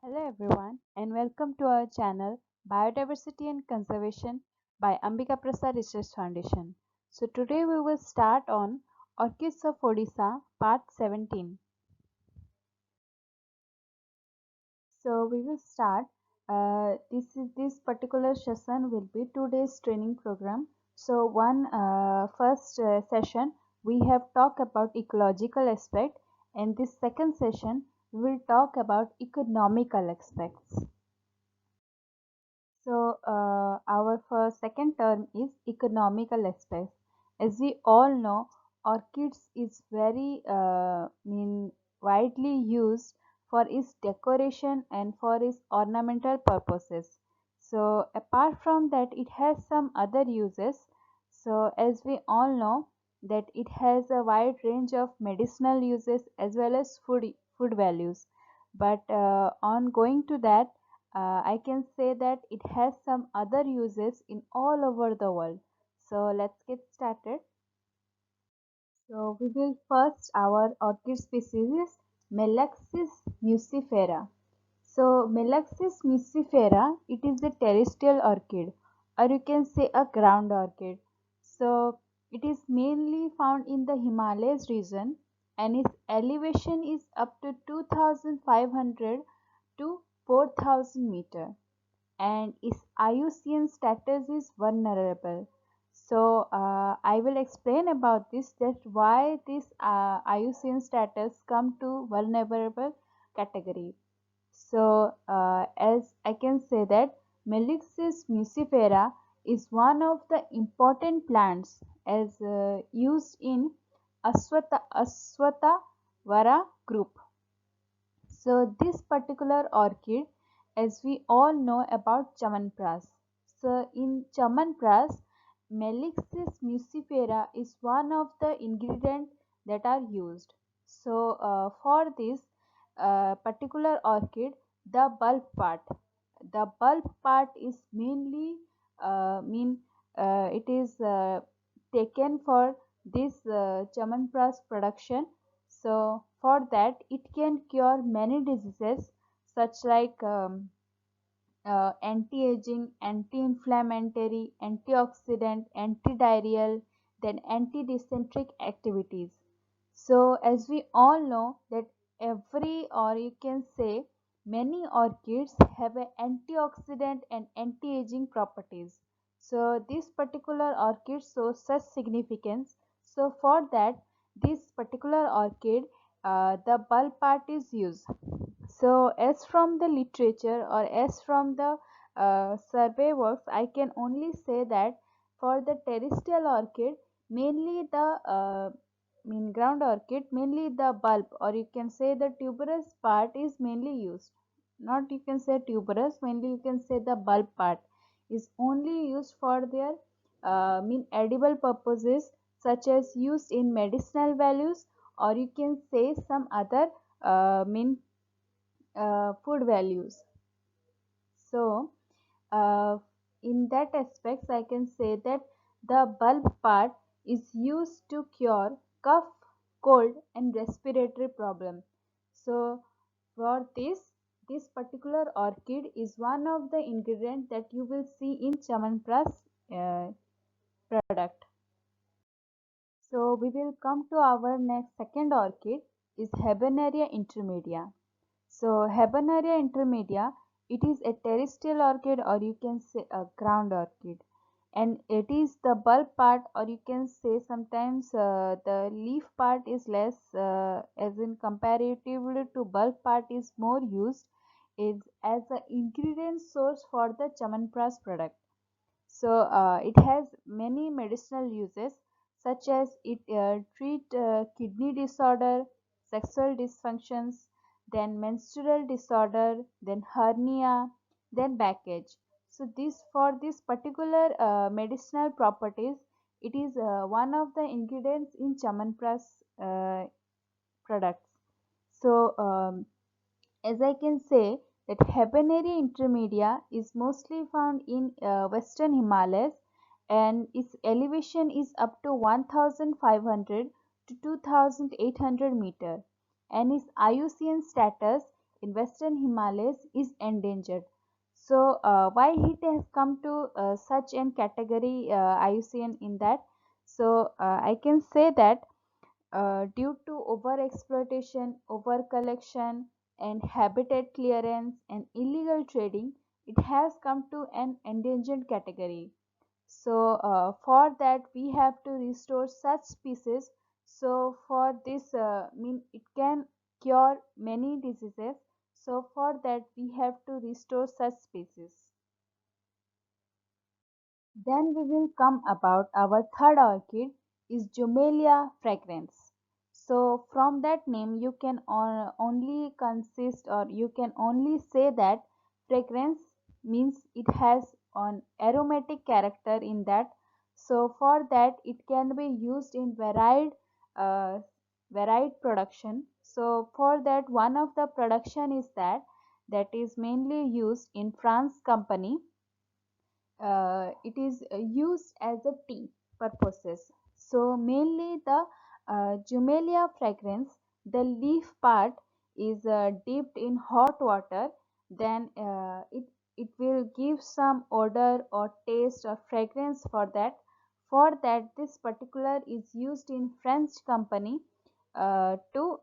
Hello everyone and welcome to our channel Biodiversity and Conservation by Ambika Prasad Research Foundation. So today we will start on Orchids of Odisha part 17. So we will start this particular session will be 2 days training program. So one first session we have talked about ecological aspect, and this second session we will talk about economical aspects. So our first second term is economical aspects. As we all know, orchids is very widely used for its decoration and for its ornamental purposes. So apart from that, it has some other uses. So as we all know that it has a wide range of medicinal uses as well as food values. But on going to that, I can say that it has some other uses in all over the world. So let's get started. So we will first our orchid species is Melaxis muscifera. So Melaxis muscifera, it is a terrestrial orchid, or you can say a ground orchid. So it is mainly found in the Himalayas region, and its elevation is up to 2500 to 4000 meter, and its IUCN status is vulnerable. So I will explain about this, that why this IUCN status come to vulnerable category. So as I can say that Melixis muscifera is one of the important plants as used in Aswata Vara group. So this particular orchid, as we all know about Chamanpras. So in Chamanpras, Melixis muscifera is one of the ingredients that are used. So for this particular orchid, the bulb part is mainly mean it is taken for this Chamanpras production. So for that it can cure many diseases such like anti-aging, anti-inflammatory, antioxidant, antidiarrheal, then anti-dysenteric activities. So as we all know that every, or you can say many orchids have an antioxidant and anti-aging properties. So this particular orchid shows such significance. So for that, this particular orchid, the bulb part is used. So as from the literature or as from the survey works, I can only say that for the terrestrial orchid, mainly the ground orchid, mainly the bulb, or you can say the tuberous part is mainly used. Not you can say tuberous, mainly you can say the bulb part is only used for their edible purposes, such as used in medicinal values, or you can say some other food values. So in that aspects I can say that the bulb part is used to cure cough, cold and respiratory problem. So for this particular orchid is one of the ingredients that you will see in Chamanpras product. So we will come to our next second orchid is Habenaria intermedia. So Habenaria intermedia, it is a terrestrial orchid or you can say a ground orchid, and it is the bulb part, or you can say sometimes the leaf part is less, as in comparatively to bulb part is more used is as an ingredient source for the Chamanpras product. So it has many medicinal uses, such as it treat kidney disorder, sexual dysfunctions, then menstrual disorder, then hernia, then backache. So this, for this particular medicinal properties, it is one of the ingredients in Chamanpras products. So as I can say that Habenaria intermedia is mostly found in western Himalayas, and its elevation is up to 1500 to 2800 meter, and its IUCN status in Western Himalayas is endangered. So, why it has come to such an category IUCN in that? So, I can say that due to over exploitation, over collection, and habitat clearance and illegal trading, it has come to an endangered category. So for that we have to restore such species. So for this mean it can cure many diseases. So for that we have to restore such species. Then we will come about our third orchid is Jumelia fragrans. So from that name you can only consist or you can only say that fragrance means it has an aromatic character in that. So for that it can be used in uh, varied production. So for that one of the production is that is mainly used in France company. It is used as a tea purposes. So mainly the Jumelia fragrance, the leaf part is dipped in hot water. Then it will give some odor or taste or fragrance for that. For that, this particular is used in French company to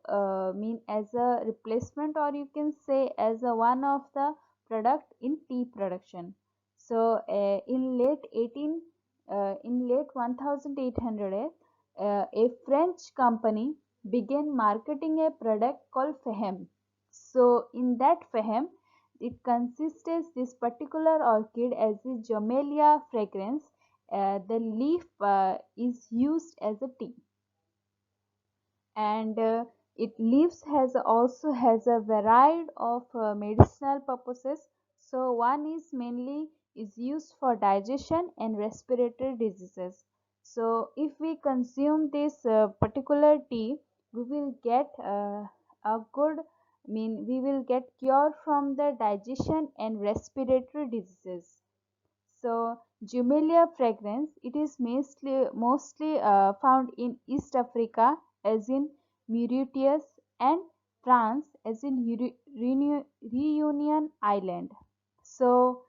mean as a replacement, or you can say as a one of the product in tea production. So in late 1800, a French company began marketing a product called Fehem. So in that Fehem, it consisted this particular orchid as the Jamelia fragrance. The leaf is used as a tea, and it leaves has also has a variety of medicinal purposes. So one is mainly is used for digestion and respiratory diseases. So if we consume this particular tea, we will get a good mean we will get cure from the digestion and respiratory diseases. So Jumelia fragrans, it is mostly found in East Africa as in Mauritius and France as in Reunion Island. So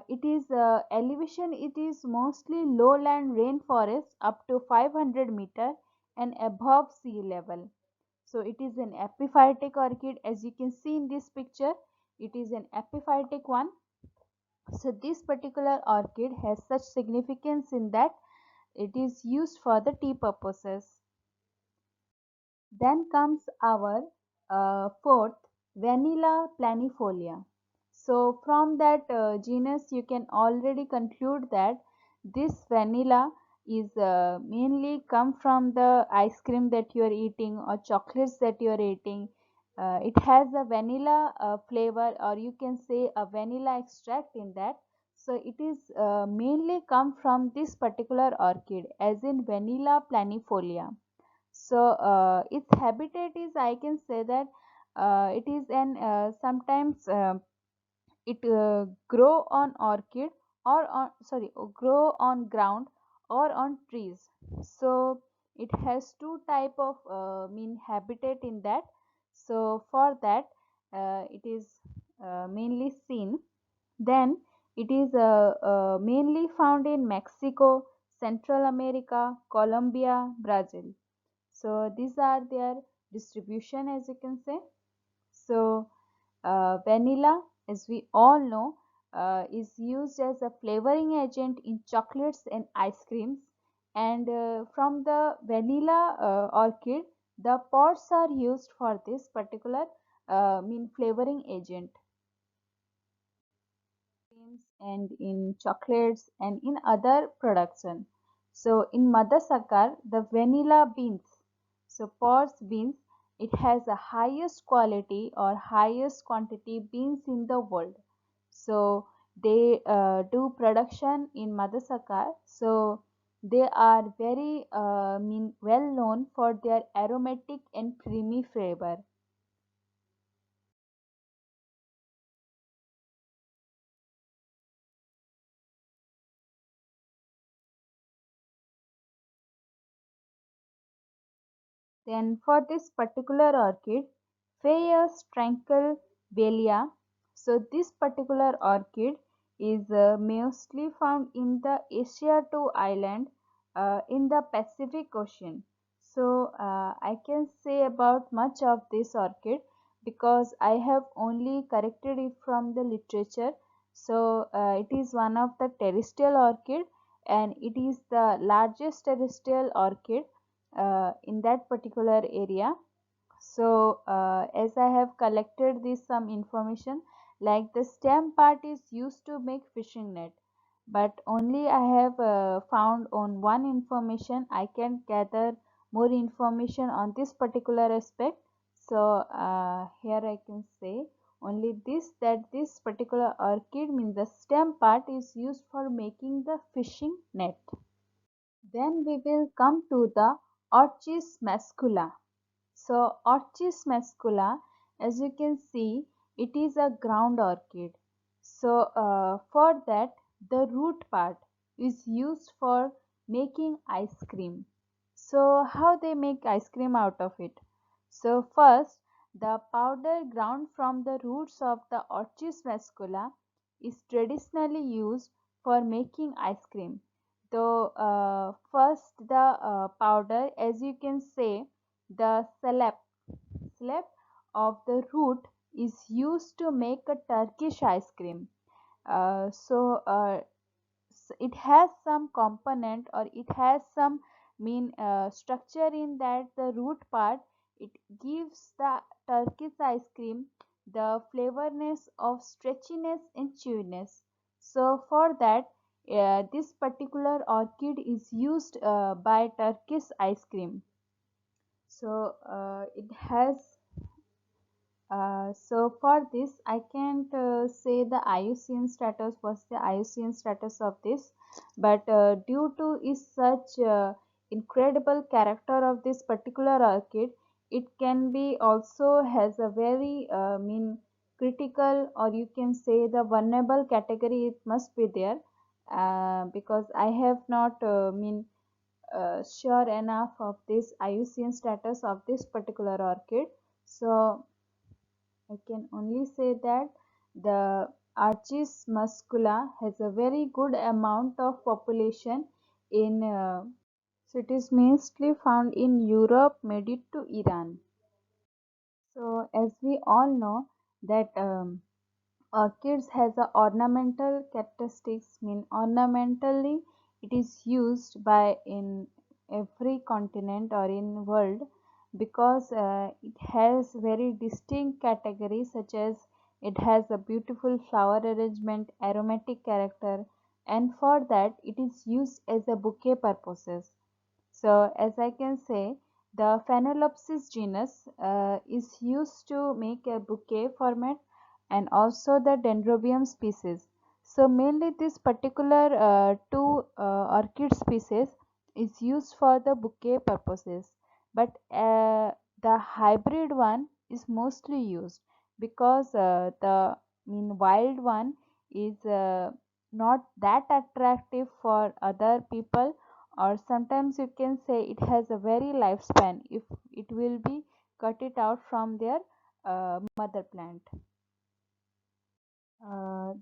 it is elevation, it is mostly lowland rainforest up to 500-meter and above sea level. So it is an epiphytic orchid, as you can see in this picture. It is an epiphytic one. So this particular orchid has such significance in that it is used for the tea purposes. Then comes our fourth, Vanilla planifolia. So from that genus you can already conclude that this vanilla is mainly come from the ice cream that you are eating or chocolates that you are eating. It has a vanilla flavor, or you can say a vanilla extract in that. So it is mainly come from this particular orchid as in Vanilla planifolia. So its habitat is, I can say that it is an sometimes it grow on orchid or on sorry grow on ground or on trees. So it has two type of mean habitat in that. So for that it is mainly seen. Then it is mainly found in Mexico, Central America, Colombia, Brazil. So these are their distribution, as you can say. So vanilla, as we all know, is used as a flavoring agent in chocolates and ice creams. And from the vanilla orchid, the pods are used for this particular mean flavoring agent creams and in chocolates and in other production. So in Madagascar, the vanilla beans, so Pors beans, it has the highest quality or highest quantity beans in the world. So they do production in Madagascar. So they are very mean well known for their aromatic and creamy flavor. Then for this particular orchid, Phaeus tranquil Belia. So this particular orchid is mostly found in the Asia 2 island in the Pacific Ocean. So I can say about much of this orchid because I have only corrected it from the literature. So it is one of the terrestrial orchid and it is the largest terrestrial orchid in that particular area. So as I have collected this some information, like the stem part is used to make fishing net, but only I have found on one information. I can gather more information on this particular aspect. So here I can say only this, that this particular orchid means the stem part is used for making the fishing net. Then we will come to the Orchis mascula. So Orchis mascula, as you can see, it is a ground orchid. So for that, the root part is used for making ice cream. So how they make ice cream out of it? So first, the powder ground from the roots of the Orchis mascula is traditionally used for making ice cream. So first the powder, as you can say, the slab of the root is used to make a Turkish ice cream. It has some component or it has some structure in that the root part. It gives the Turkish ice cream the flavorness of stretchiness and chewiness. So for that, this particular orchid is used by Turkish ice cream. So it has so for this, I can't say the IUCN status was the IUCN status of this, but due to is such incredible character of this particular orchid, it can be also has a very critical, or you can say the vulnerable category. It must be there because I have not sure enough of this IUCN status of this particular orchid. So I can only say that the Archis muscula has a very good amount of population in so it is mostly found in Europe, made it to Iran. So as we all know that orchids has a ornamental characteristics, mean ornamentally it is used by in every continent or in world because it has very distinct categories such as it has a beautiful flower arrangement, aromatic character, and for that it is used as a bouquet purposes. So as I can say, the Phalaenopsis genus is used to make a bouquet format and also the Dendrobium species. So mainly this particular two orchid species is used for the bouquet purposes, but the hybrid one is mostly used because the wild one is not that attractive for other people, or sometimes you can say it has a very lifespan if it will be cut it out from their mother plant.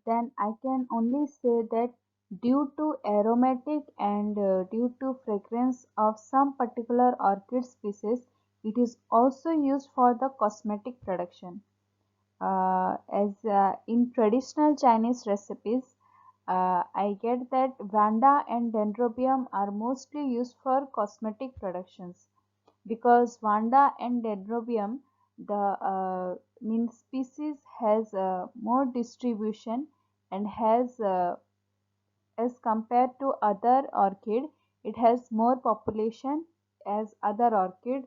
Then I can only say that due to aromatic and due to fragrance of some particular orchid species, it is also used for the cosmetic production. As in traditional Chinese recipes, I get that Vanda and Dendrobium are mostly used for cosmetic productions because Vanda and Dendrobium, the species has more distribution and has as compared to other orchid, it has more population as other orchid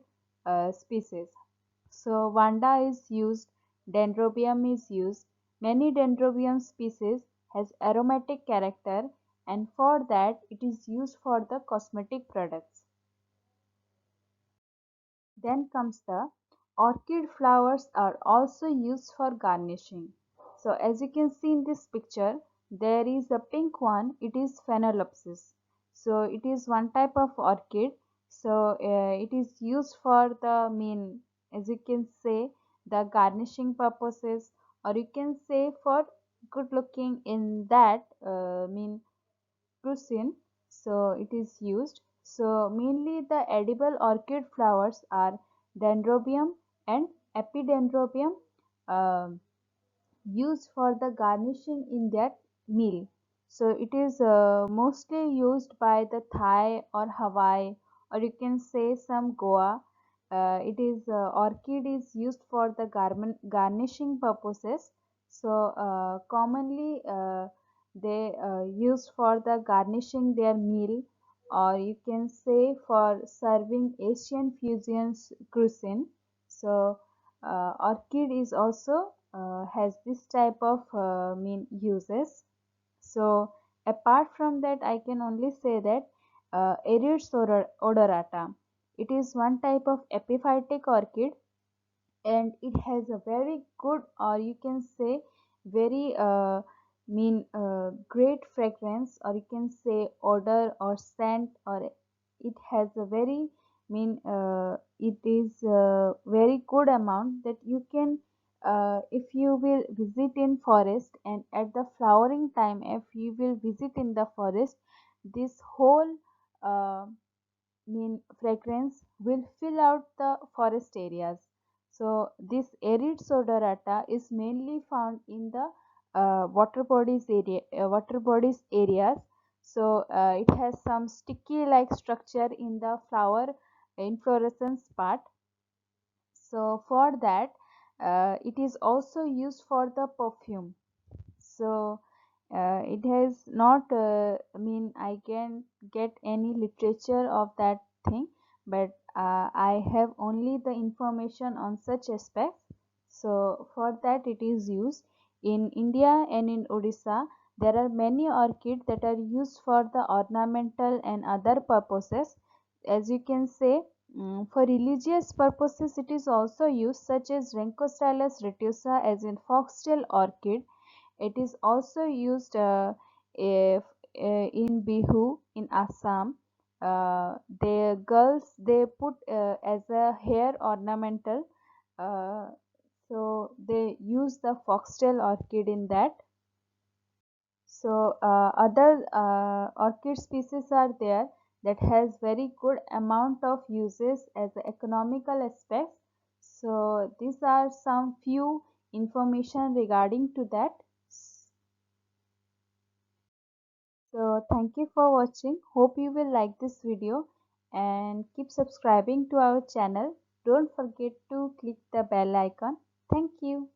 species. So Vanda is used, Dendrobium is used. Many Dendrobium species has aromatic character and for that it is used for the cosmetic products. Then comes the orchid flowers are also used for garnishing. So as you can see in this picture, there is a pink one, it is Phalaenopsis. So it is one type of orchid. So it is used for the as you can say, the garnishing purposes or you can say for good looking in that cuisine. So it is used. So mainly the edible orchid flowers are dendrobium and epidendrobium, um, used for the garnishing in that meal. So it is mostly used by the Thai or Hawaii, or you can say some Goa. It is orchid is used for the garnishing purposes. So commonly they used for the garnishing their meal, or you can say for serving Asian fusions cuisine. So orchid is also has this type of uses. So apart from that, I can only say that Aerids odorata. It is one type of epiphytic orchid, and it has a very good, or you can say very great fragrance, or you can say odor or scent, or it has a very it is a very good amount that you can if you will visit in forest, and at the flowering time if you will visit in the forest, this whole uh, fragrance will fill out the forest areas. So this arid sodorata is mainly found in the water bodies areas. So it has some sticky like structure in the flower inflorescence part. So for that, it is also used for the perfume. So it has not I can get any literature of that thing, but I have only the information on such aspects. So for that it is used in India and in Odisha. There are many orchids that are used for the ornamental and other purposes. As you can say, for religious purposes it is also used, such as Rencostylus retusa as in foxtail orchid. It is also used if, in Bihu in Assam. The girls they put as a hair ornamental. Uh, so they use the foxtail orchid in that. So other orchid species are there that has very good amount of uses as a economical aspects. So these are some few information regarding to that. So thank you for watching. Hope you will like this video and keep subscribing to our channel. Don't forget to click the bell icon. Thank you.